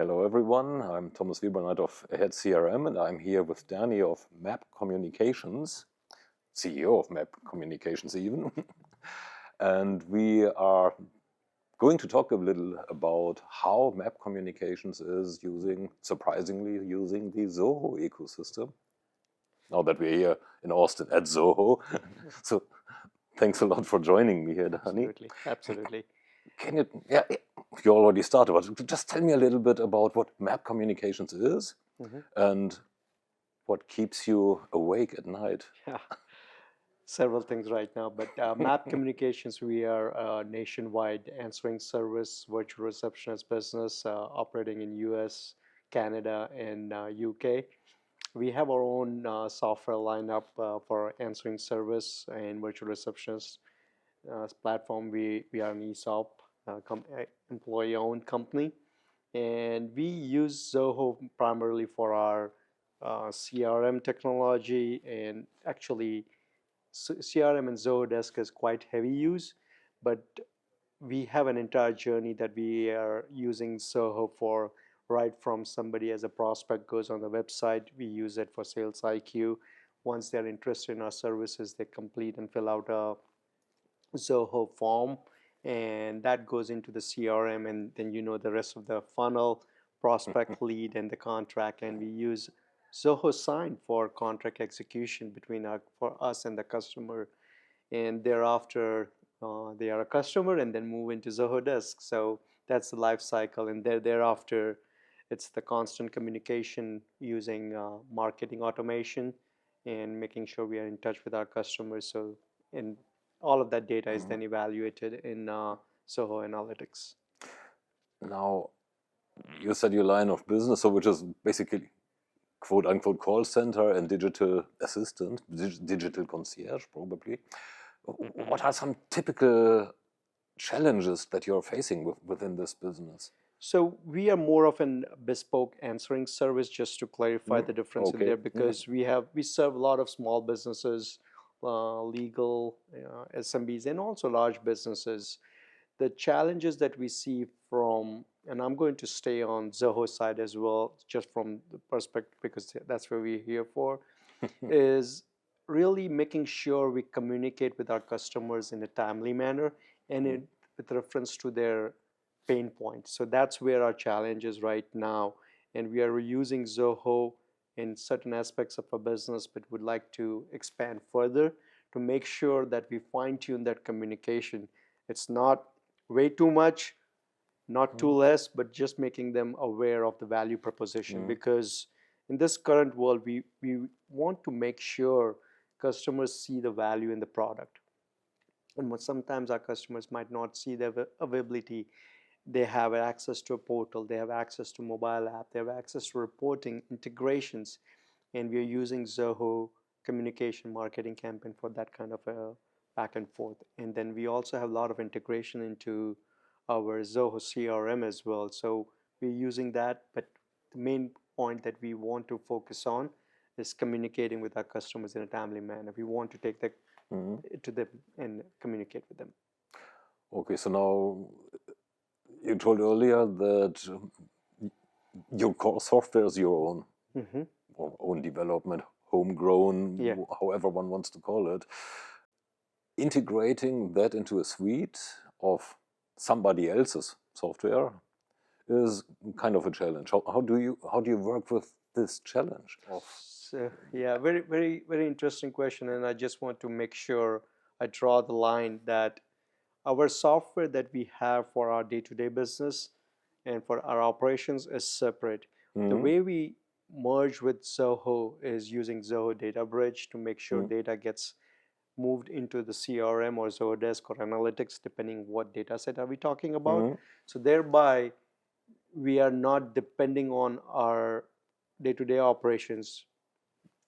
Hello everyone, I'm Thomas Wiebernight of Ahead CRM and I'm here with Dani of Map Communications, CEO of Map Communications even. And we are going to talk a little about how Map Communications is surprisingly using the Zoho ecosystem. Now that we're here in Austin at Zoho. So thanks a lot for joining me here, Dani. Absolutely. You already started, but just tell me a little bit about what Map Communications is and what keeps you awake at night. Yeah, several things right now, but Map Communications, we are a nationwide answering service, virtual receptionist business operating in US, Canada, and UK. We have our own software lineup for answering service and virtual receptionist platform. We are an ESOP, employee-owned company, and we use Zoho primarily for our CRM technology, and actually CRM and ZohoDesk is quite heavy use, but we have an entire journey that we are using Zoho for. Right from somebody as a prospect goes on the website, we use it for sales IQ. Once they're interested in our services, they complete and fill out a Zoho form, and that goes into the CRM, and then the rest of the funnel, prospect, lead, and the contract. And we use Zoho Sign for contract execution for us and the customer, and thereafter they are a customer and then move into ZohoDesk. So that's the life cycle, and thereafter it's the constant communication using marketing automation and making sure we are in touch with our customers. So and all of that data is then evaluated in Zoho Analytics. Now, you said your line of business, so which is basically quote unquote call center and digital assistant, digital concierge probably. What are some typical challenges that you're facing within this business? So we are more of a bespoke answering service, just to clarify the difference in there, because we serve a lot of small businesses, legal, SMBs, and also large businesses. The challenges that we see and I'm going to stay on Zoho side as well, just from the perspective, because that's where we're here for, is really making sure we communicate with our customers in a timely manner and with reference to their pain points. So that's where our challenge is right now, and we are using Zoho in certain aspects of our business, but would like to expand further to make sure that we fine-tune that communication. It's not way too much, not too less, but just making them aware of the value proposition. Because in this current world, we want to make sure customers see the value in the product. And sometimes our customers might not see the availability. They have access to a portal, they have access to mobile app, they have access to reporting integrations, and we are using Zoho communication marketing campaign for that kind of a back and forth. And then we also have a lot of integration into our Zoho CRM as well. So we're using that, but the main point that we want to focus on is communicating with our customers in a timely manner. We want to take that to them and communicate with them. Okay, so now you told earlier that your core software is your own, or own development, homegrown, however one wants to call it. Integrating that into a suite of somebody else's software is kind of a challenge. How do you work with this challenge? Very, very, very interesting question, and I just want to make sure I draw the line that our software that we have for our day-to-day business and for our operations is separate. The way we merge with Zoho is using Zoho Data Bridge to make sure data gets moved into the CRM or ZohoDesk or analytics, depending what data set are we talking about. So thereby, we are not depending on our day-to-day operations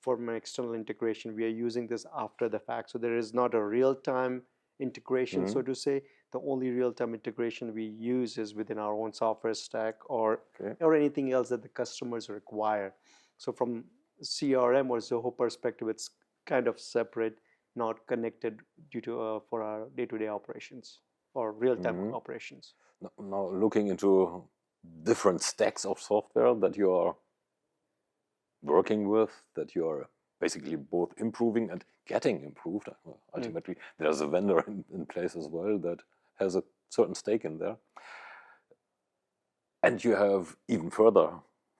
for an external integration. We are using this after the fact. So there is not a real-time integration, so to say. The only real-time integration we use is within our own software stack or anything else that the customers require. So from CRM or Zoho perspective, it's kind of separate, not connected due to for our day-to-day operations or real-time operations. Now looking into different stacks of software that you are working with, that you are basically both improving and getting improved. Ultimately, there's a vendor in place as well that has a certain stake in there. And you have even further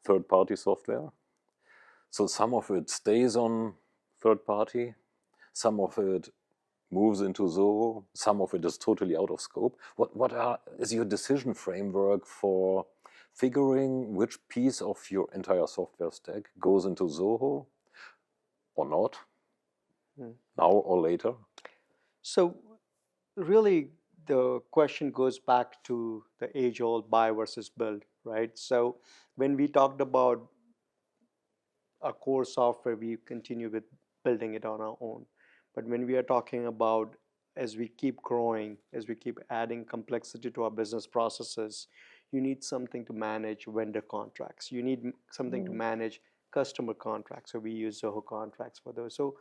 third-party software. So some of it stays on third-party, some of it moves into Zoho, some of it is totally out of scope. What is your decision framework for figuring which piece of your entire software stack goes into Zoho or not, now or later? So really, the question goes back to the age-old buy versus build, right? So when we talked about our core software, we continue with building it on our own. But when we are talking about, as we keep growing, as we keep adding complexity to our business processes, you need something to manage vendor contracts. You need something to manage customer contracts. So we use Zoho contracts for those. So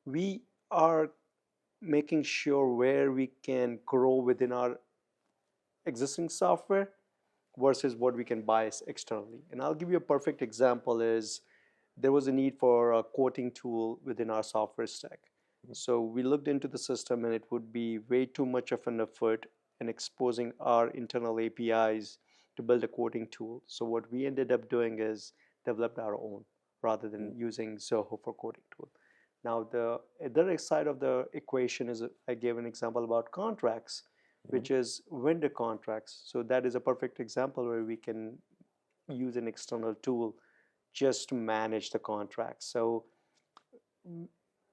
we are making sure where we can grow within our existing software versus what we can buy externally. And I'll give you a perfect example is there was a need for a quoting tool within our software stack. So we looked into the system and it would be way too much of an effort in exposing our internal APIs to build a quoting tool. So what we ended up doing is developed our own rather than using Zoho for quoting tool. Now the other side of the equation is I gave an example about contracts, which is vendor contracts. So that is a perfect example where we can use an external tool just to manage the contracts. So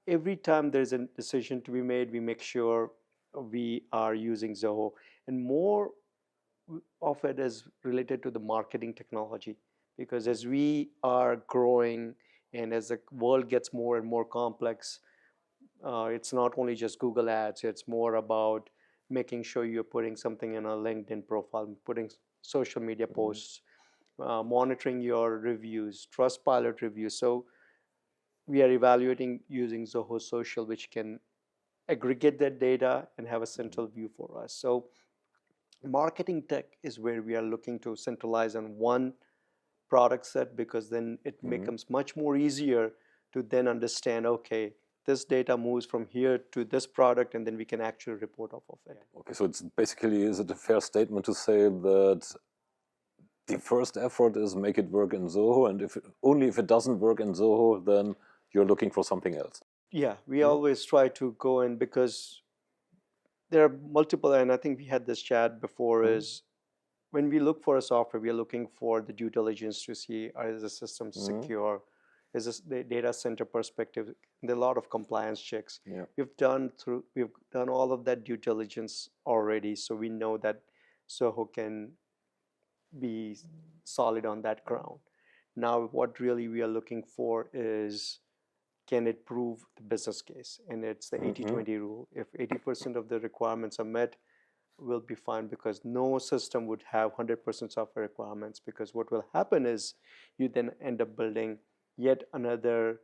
every time there's a decision to be made, we make sure we are using Zoho. And more of it is related to the marketing technology, because as we are growing and as the world gets more and more complex, it's not only just Google Ads, it's more about making sure you're putting something in a LinkedIn profile, putting social media posts, monitoring your reviews, Trustpilot reviews. So we are evaluating using Zoho Social, which can aggregate that data and have a central view for us. So marketing tech is where we are looking to centralize on one product set, because then it becomes much more easier to then understand, okay, this data moves from here to this product, and then we can actually report off of it. Okay, so it's basically, is it a fair statement to say that the first effort is make it work in Zoho, and only if it doesn't work in Zoho, then you're looking for something else? Yeah, we always try to go in, because there are multiple, and I think we had this chat before, is when we look for a software, we are looking for the due diligence to see, is the system secure? Is this the data center perspective? There are a lot of compliance checks. Yeah. We've done all of that due diligence already, so we know that Zoho can be solid on that ground. Now, what really we are looking for is, can it prove the business case? And it's the 80-20 rule. If 80% of the requirements are met, we'll be fine, because no system would have 100% software requirements, because what will happen is you then end up building yet another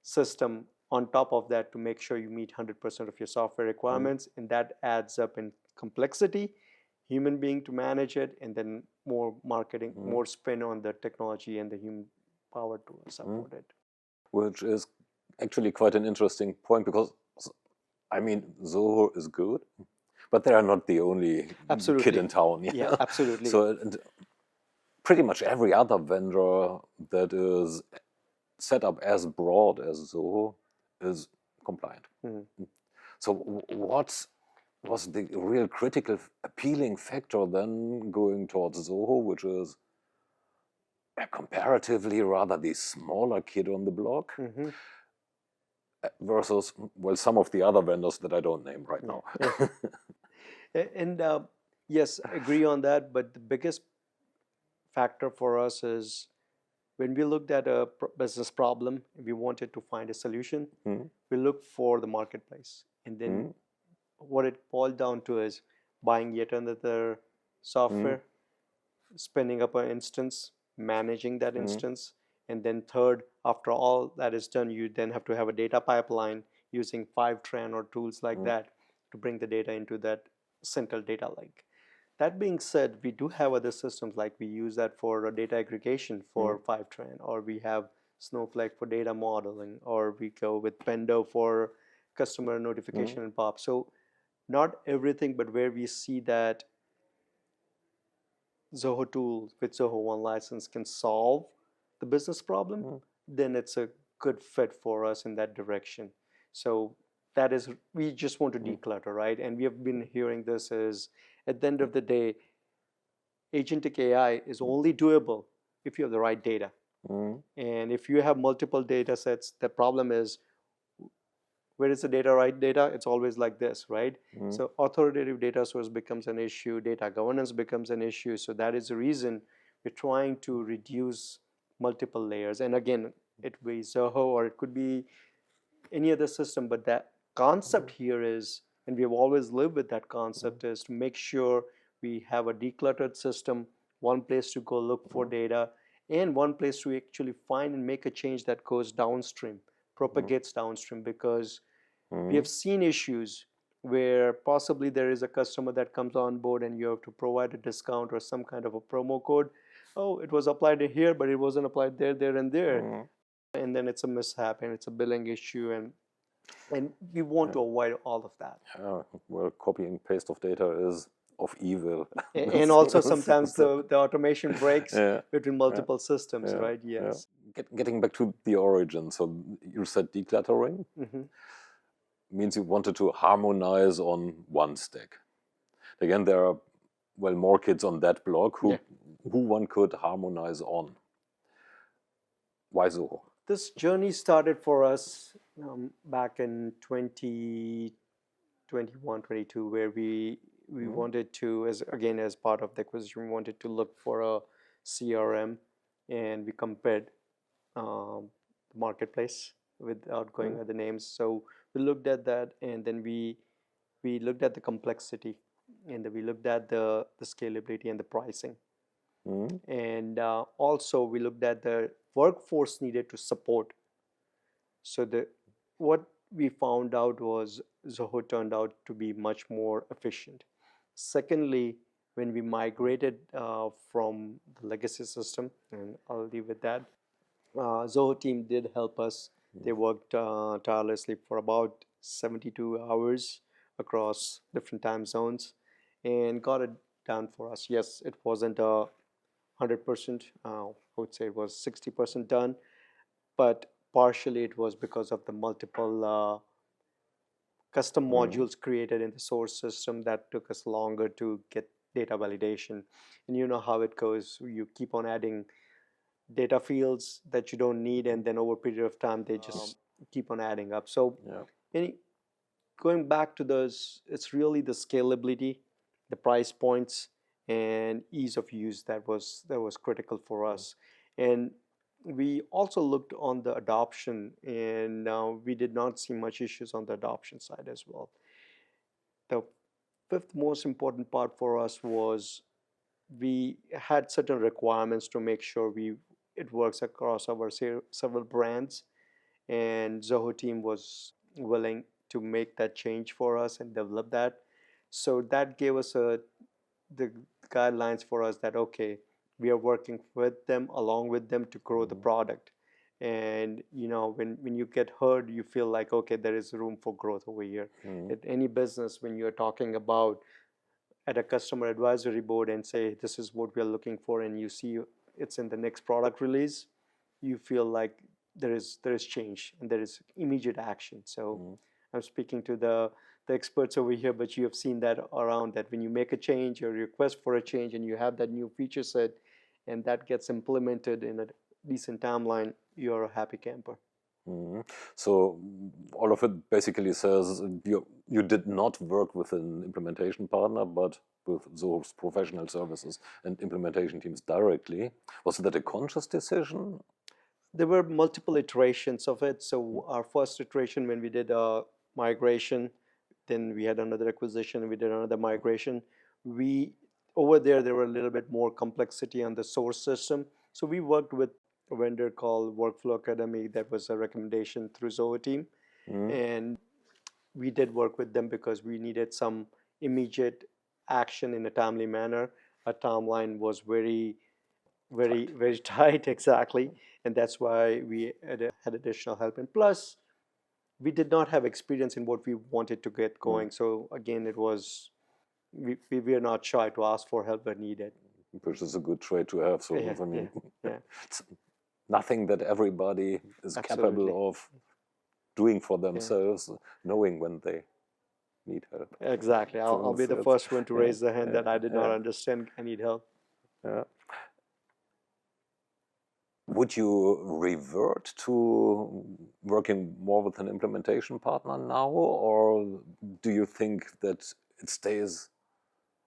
system on top of that to make sure you meet 100% of your software requirements, and that adds up in complexity, human being to manage it, and then more marketing, more spin on the technology and the human power to support it. Which is actually quite an interesting point, because I mean, Zoho is good, but they are not the only kid in town. Yeah, absolutely. So pretty much every other vendor that is set up as broad as Zoho is compliant. So what was the real critical appealing factor then going towards Zoho, which is comparatively rather the smaller kid on the block, versus, well, some of the other vendors that I don't name right now? And yes, agree on that. But the biggest factor for us is when we looked at a business problem, we wanted to find a solution, we looked for the marketplace. And then what it boiled down to is buying yet another software, spinning up an instance, managing that instance. And then third, after all that is done, you then have to have a data pipeline using Fivetran or tools like that to bring the data into that central data lake. That being said, we do have other systems, like we use that for data aggregation for Fivetran, or we have Snowflake for data modeling, or we go with Pendo for customer notification and pop. So not everything, but where we see that Zoho tool with Zoho One license can solve the business problem, then it's a good fit for us in that direction. So that is, we just want to declutter, right? And we have been hearing this is, at the end of the day, agentic AI is only doable if you have the right data. And if you have multiple data sets, the problem is, where is the data, right data? It's always like this, right? So authoritative data source becomes an issue, data governance becomes an issue. So that is the reason we're trying to reduce multiple layers. And again, it could be Zoho or it could be any other system, but that concept here is, and we've always lived with that concept, is to make sure we have a decluttered system, one place to go look for data, and one place to actually find and make a change that goes downstream, propagates downstream, because we have seen issues where possibly there is a customer that comes on board and you have to provide a discount or some kind of a promo code. Oh, it was applied here, but it wasn't applied there, there, and there. And then it's a mishap and it's a billing issue, and we want to avoid all of that. Well, copy and paste of data is of evil. And also sometimes the automation breaks between multiple systems, right? Yes. Getting back to the origin, so you said decluttering means you wanted to harmonize on one stack. Again, there are, well, more kids on that blog who one could harmonize on. Why Zoho? This journey started for us back in 2021, 22, where we wanted to, as part of the acquisition, we wanted to look for a CRM, and we compared the marketplace without going with the names. So we looked at that, and then we looked at the complexity, and then we looked at the scalability and the pricing. And also we looked at the workforce needed to support. So what we found out was Zoho turned out to be much more efficient. Secondly, when we migrated from the legacy system, and I'll leave with that, Zoho team did help us. They worked tirelessly for about 72 hours across different time zones and got it done for us. Yes, it wasn't 100%. I would say it was 60% done, but partially it was because of the multiple custom modules created in the source system that took us longer to get data validation. And you know how it goes. You keep on adding data fields that you don't need, and then over a period of time they just keep on adding up. So going back to those, it's really the scalability, the price points, and ease of use that was critical for us. And we also looked on the adoption, and we did not see much issues on the adoption side as well. The fifth most important part for us was we had certain requirements to make sure it works across our several brands, and Zoho team was willing to make that change for us and develop that. So that gave us the guidelines for us that, okay, we are working with them, along with them, to grow the product. And when you get heard, you feel like, okay, there is room for growth over here. At any business, when you're talking about at a customer advisory board and say, this is what we're looking for, and you see it's in the next product release, you feel like there is change and there is immediate action. So I'm speaking to the experts over here, but you have seen that around, that when you make a change or request for a change and you have that new feature set and that gets implemented in a decent timeline, you're a happy camper. So all of it basically says you did not work with an implementation partner, but with Zoho's professional services and implementation teams directly. Was that a conscious decision? There were multiple iterations of it. So our first iteration, when we did a migration, then we had another acquisition, we did another migration. Over there were a little bit more complexity on the source system. So we worked with a vendor called Workflow Academy. That was a recommendation through Zoho team. And we did work with them because we needed some immediate action in a timely manner. Our timeline was very tight, exactly, and that's why we had additional help. And plus, we did not have experience in what we wanted to get going. So again, it was we are not shy to ask for help when needed. Which is a good trait to have. So Yeah, I mean, yeah. it's nothing that everybody is Absolutely. capable of doing for themselves, knowing when they need help. Exactly. I'll be the first one to raise the hand that I did not understand. I need help. Yeah. Would you revert to working more with an implementation partner now, or do you think that it stays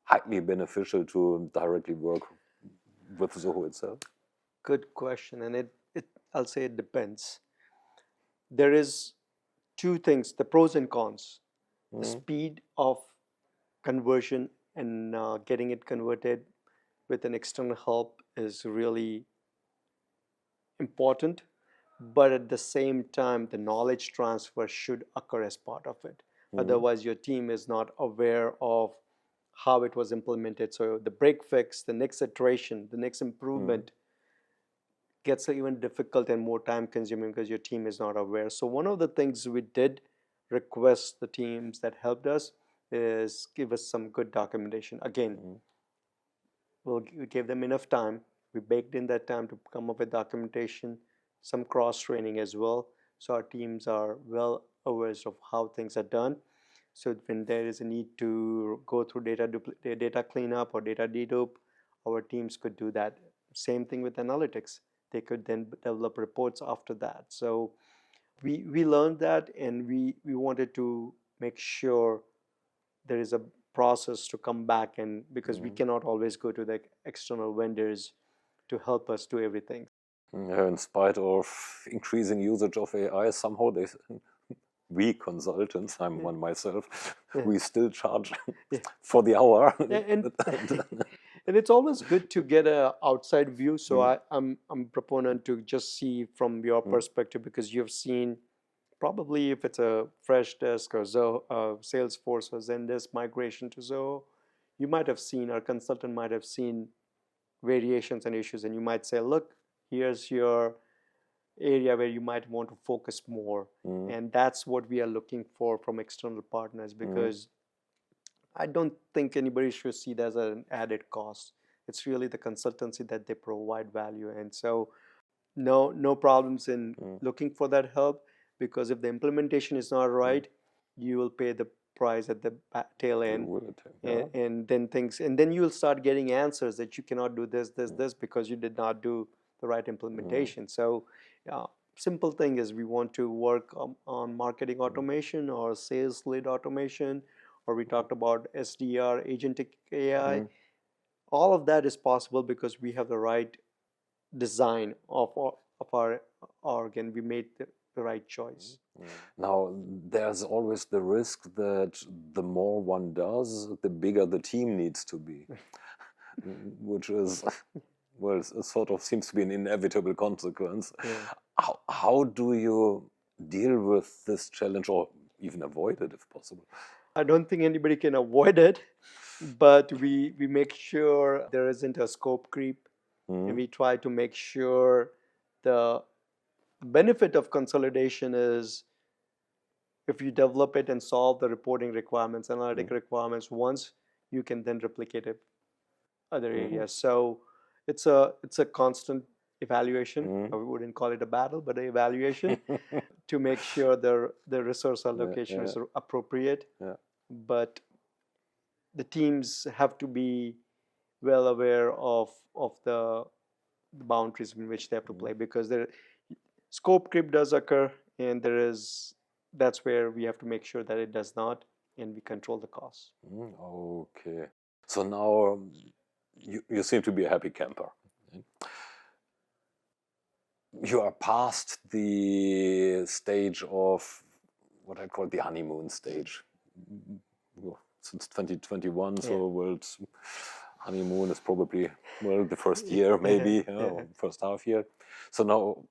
highly beneficial to directly work with Zoho itself? Good question, and I'll say it depends. There is two things: the pros and cons. The speed of conversion and getting it converted with an external help is really important, but at the same time, the knowledge transfer should occur as part of it. Otherwise, your team is not aware of how it was implemented. So the break fix, the next iteration, the next improvement gets even difficult and more time consuming because your team is not aware. So one of the things we did request the teams that helped us is give us some good documentation. Again, we gave them enough time. We baked in that time to come up with documentation, some cross training as well. So our teams are well aware of how things are done. So when there is a need to go through data cleanup or data dedupe, our teams could do that. Same thing with analytics. They could then develop reports after that. So we learned that, and we wanted to make sure there is a process to come back, and because we cannot always go to the external vendors to help us do everything. Yeah, in spite of increasing usage of AI, somehow we consultants, I'm one myself, we still charge for the hour. And it's always good to get an outside view. So I'm a proponent to just see from your perspective, because you've seen probably if it's a Freshdesk or Zoho, Salesforce or Zendesk migration to Zoho, you might have seen, our consultant might have seen variations and issues, and you might say, look, here's your area where you might want to focus more. And that's what we are looking for from external partners, because I don't think anybody should see that as an added cost. It's really the consultancy that they provide value. And so no problems in looking for that help, because if the implementation is not right, you will pay the price at the tail end. And then you will start getting answers that you cannot do this because you did not do the right implementation. So simple thing is, we want to work on marketing automation or sales lead automation, or we talked about SDR, agentic AI. All of that is possible because we have the right design of our org, and we made the right choice. Now, there's always the risk that the more one does, the bigger the team needs to be, which is, well, it sort of seems to be an inevitable consequence. How do you deal with this challenge, or even avoid it if possible? I don't think anybody can avoid it, but we make sure there isn't a scope creep, and we try to make sure the benefit of consolidation is, if you develop it and solve the reporting requirements, analytic requirements once, you can then replicate it other areas. So it's a constant evaluation. I wouldn't call it a battle, but an evaluation to make sure the resource allocation is appropriate. But the teams have to be well aware of the boundaries in which they have to play, because the scope creep does occur, and that's where we have to make sure that it does not, and we control the costs. Okay. So now you seem to be a happy camper. You are past the stage of what I call the honeymoon stage. Since 2021, so well, honeymoon is probably, well, the first year maybe, or first half year. So now,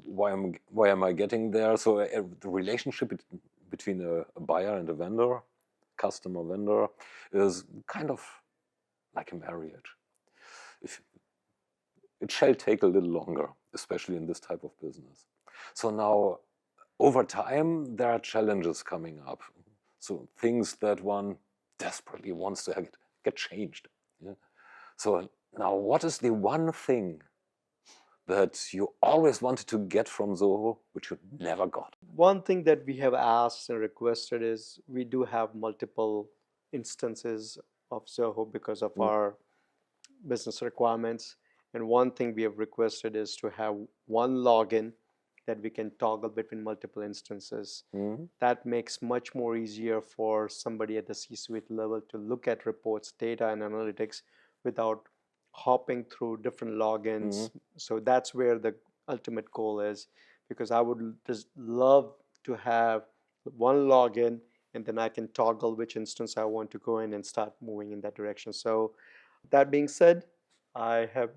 why am I getting there? So the relationship between a buyer and a vendor customer vendor is kind of like a marriage. It shall take a little longer, especially in this type of business. So now, over time, there are challenges coming up. So things that one desperately wants to get changed. Yeah? So now, what is the one thing that you always wanted to get from Zoho, which you never got? One thing that we have asked and requested is we do have multiple instances of Zoho because of our business requirements. And one thing we have requested is to have one login that we can toggle between multiple instances. That makes much more easier for somebody at the C-suite level to look at reports, data, and analytics without hopping through different logins. So that's where the ultimate goal is, because I would just love to have one login and then I can toggle which instance I want to go in and start moving in that direction. So that being said, I've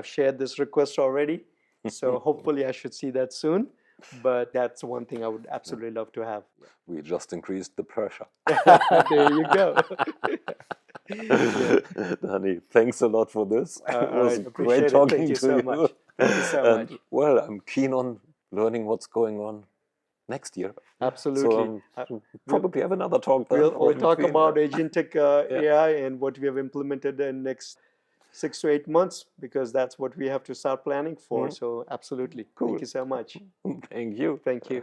shared this request already. So hopefully I should see that soon. But that's one thing I would absolutely love to have. We just increased the pressure. There you go. Dani, thanks a lot for this. It was great it. talking Thank you to so you. Much. Thank you so much. Well, I'm keen on learning what's going on next year. Absolutely. So probably have another talk then. We'll talk about agentic AI and what we have implemented in next 6 to 8 months, because that's what we have to start planning for. So absolutely. Cool. Thank you so much. Thank you. Thank you.